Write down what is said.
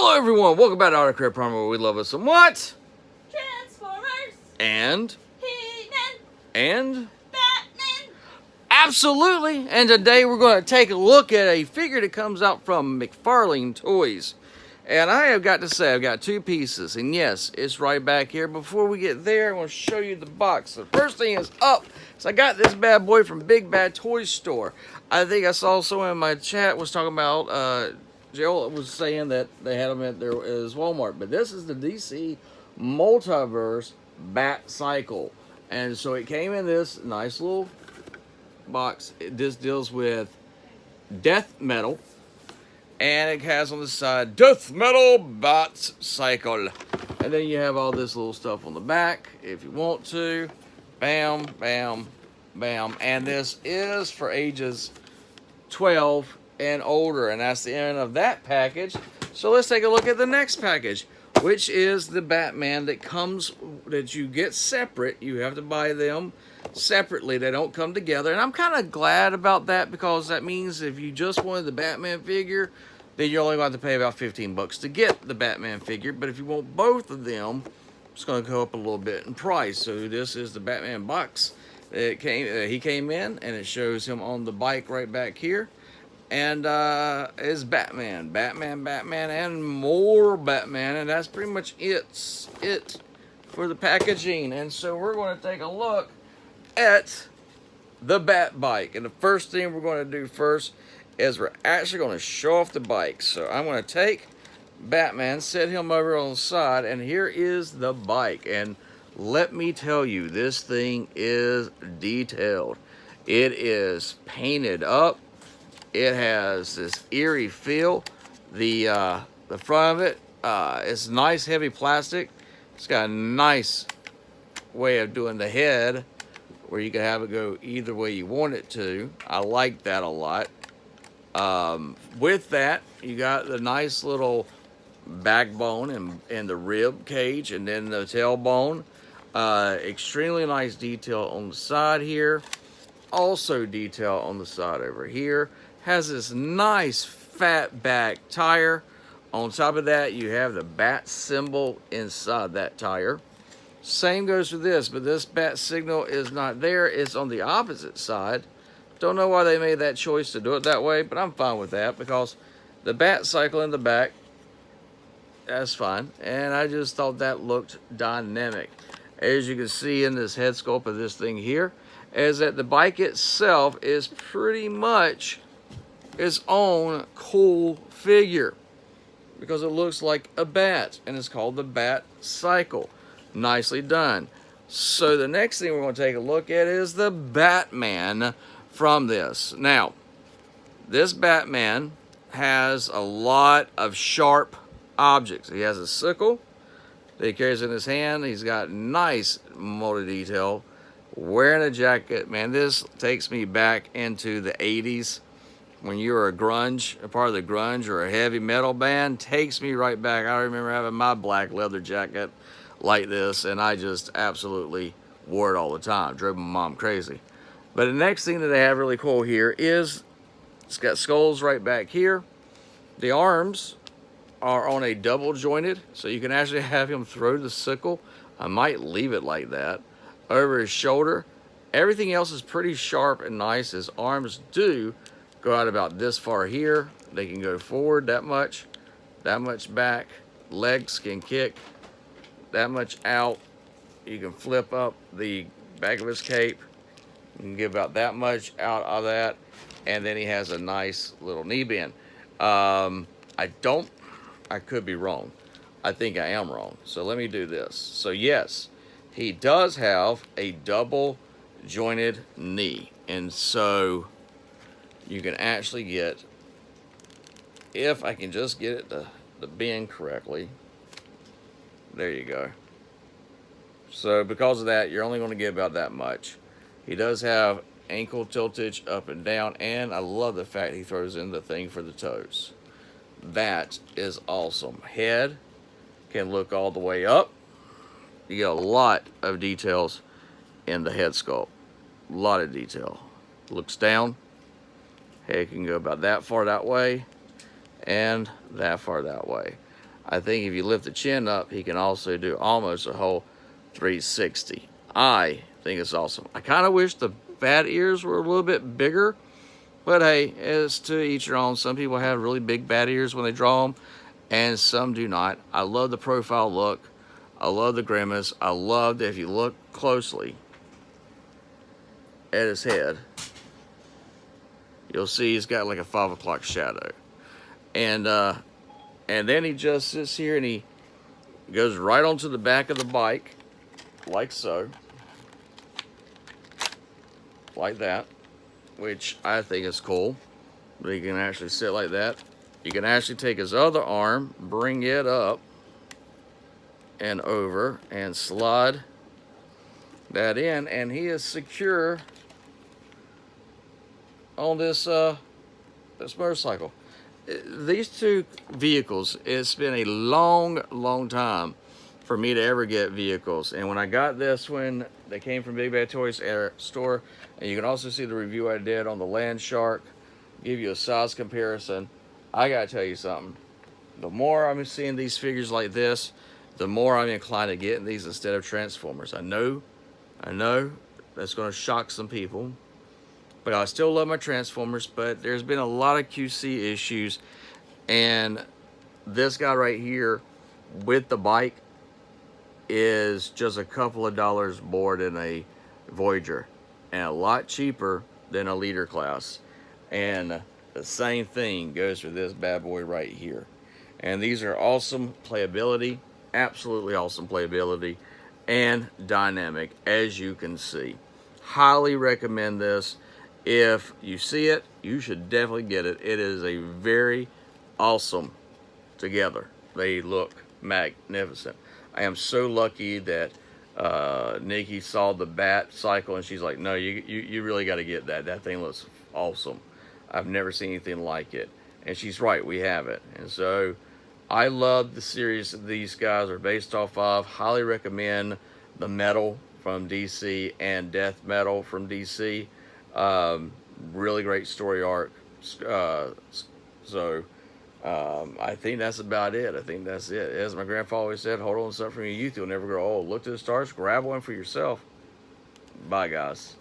Hello everyone, welcome back to Autocrat Primer where we love us some what? Transformers. And? He-Man. And? Batman. Absolutely! And today we're going to take a look at a figure that comes out from McFarlane Toys. And I have got to say, I've got two pieces. And yes, it's right back here. Before we get there, I want to show you the box. The first thing is up. So I got this bad boy from Big Bad Toy Store. I think I saw someone in my chat was talking about, Joel was saying that they had them at their Walmart. But this is the DC Multiverse Batcycle. And so it came in this nice little box. This deals with death metal. And it has on the side, Death Metal Batcycle. And then you have all this little stuff on the back, if you want to. Bam, bam, bam. And this is for ages 12 and older. And that's the end of that package. So let's take a look at the next package, which is the Batman that you get separate. You have to buy them separately. They don't come together. And I'm kind of glad about that, because that means if you just wanted the Batman figure, then you're only going to have to pay about 15 bucks to get the Batman figure. But if you want both of them, it's going to go up a little bit in price. So this is the Batman box. He came in, and it shows him on the bike right back here. And is Batman, and more Batman. And that's pretty much it for the packaging. And so we're going to take a look at the Bat bike. And the first thing we're going to do first is we're actually going to show off the bike. So I'm going to take Batman, set him over on the side, and here is the bike. And let me tell you, this thing is detailed. It is painted up. It has this eerie feel. The front of it is nice heavy plastic. It's got a nice way of doing the head, where you can have it go either way you want it to. I like that a lot. With that, you got the nice little backbone and the rib cage, and then the tailbone. Extremely nice detail on the side here. Also detail on the side over here. Has this nice fat back tire. On top of that, you have the bat symbol inside that tire. Same goes for this, but this bat signal is not there. It's on the opposite side. Don't know why they made that choice to do it that way, but I'm fine with that, because the bat cycle in the back, that's fine. And I just thought that looked dynamic. As you can see in this head sculpt of this thing here, is that the bike itself is pretty much its own cool figure, because it looks like a bat, and it's called the Bat Cycle. Nicely done. So the next thing we're going to take a look at is the Batman from this. Now, this Batman has a lot of sharp objects. He has a sickle that he carries in his hand. He's got nice motor detail. Wearing a jacket. Man, this takes me back into the 80s. When you were a part of the grunge or a heavy metal band, takes me right back. I remember having my black leather jacket like this, and I just absolutely wore it all the time. Drove my mom crazy. But the next thing that they have really cool here is it's got skulls right back here. The arms are on a double jointed, so you can actually have him throw the sickle. I might leave it like that. Over his shoulder. Everything else is pretty sharp and nice. His arms do go out about this far here. They can go forward that much back. Legs can kick that much out. You can flip up the back of his cape. You can get about that much out of that. And then he has a nice little knee bend. I could be wrong. I think I am wrong. So let me do this. So yes, he does have a double jointed knee. And so you can actually get, if I can just get it to bend correctly. There you go. So because of that, you're only going to get about that much. He does have ankle tiltage up and down, and I love the fact he throws in the thing for the toes. That is awesome. Head can look all the way up. You get a lot of details in the head sculpt. A lot of detail. Looks down. Head can go about that far that way, and that far that way. I think if you lift the chin up, he can also do almost a whole 360. I think it's awesome. I kind of wish the bat ears were a little bit bigger, but hey, it's to each their own. Some people have really big bat ears when they draw them, and some do not. I love the profile look. I love the grimace. I love that if you look closely at his head, you'll see he's got like a 5 o'clock shadow. And then he just sits here and he goes right onto the back of the bike, like so. Like that, which I think is cool. But he can actually sit like that. You can actually take his other arm, bring it up and over, and slide that in, and he is secure on this motorcycle. These two vehicles, it's been a long time for me to ever get vehicles. And when I got this one, they came from Big Bad Toys store. And you can also see the review I did on the Land Shark, give you a size comparison. I gotta tell you something. The more I'm seeing these figures like this, the more I'm inclined to getting these instead of Transformers. I know that's gonna shock some people, but I still love my Transformers. But there's been a lot of QC issues, and this guy right here with the bike is just a couple of dollars more than a Voyager, and a lot cheaper than a leader class. And the same thing goes for this bad boy right here. And these are awesome playability, absolutely awesome playability, and dynamic, as you can see. Highly recommend this. If you see it, you should definitely get it. It is a very awesome together. They look magnificent. I am so lucky that Nikki saw the batcycle and she's like, no, you really got to get that. That thing looks awesome. I've never seen anything like it. And she's right, we have it. And so I love the series that these guys are based off of. Highly recommend the Metal from DC and Death Metal from DC. Really great story arc. I think that's about it. I think that's it. As my grandfather always said, hold on to something from your youth, you'll never grow old. Look to the stars, grab one for yourself. Bye, guys.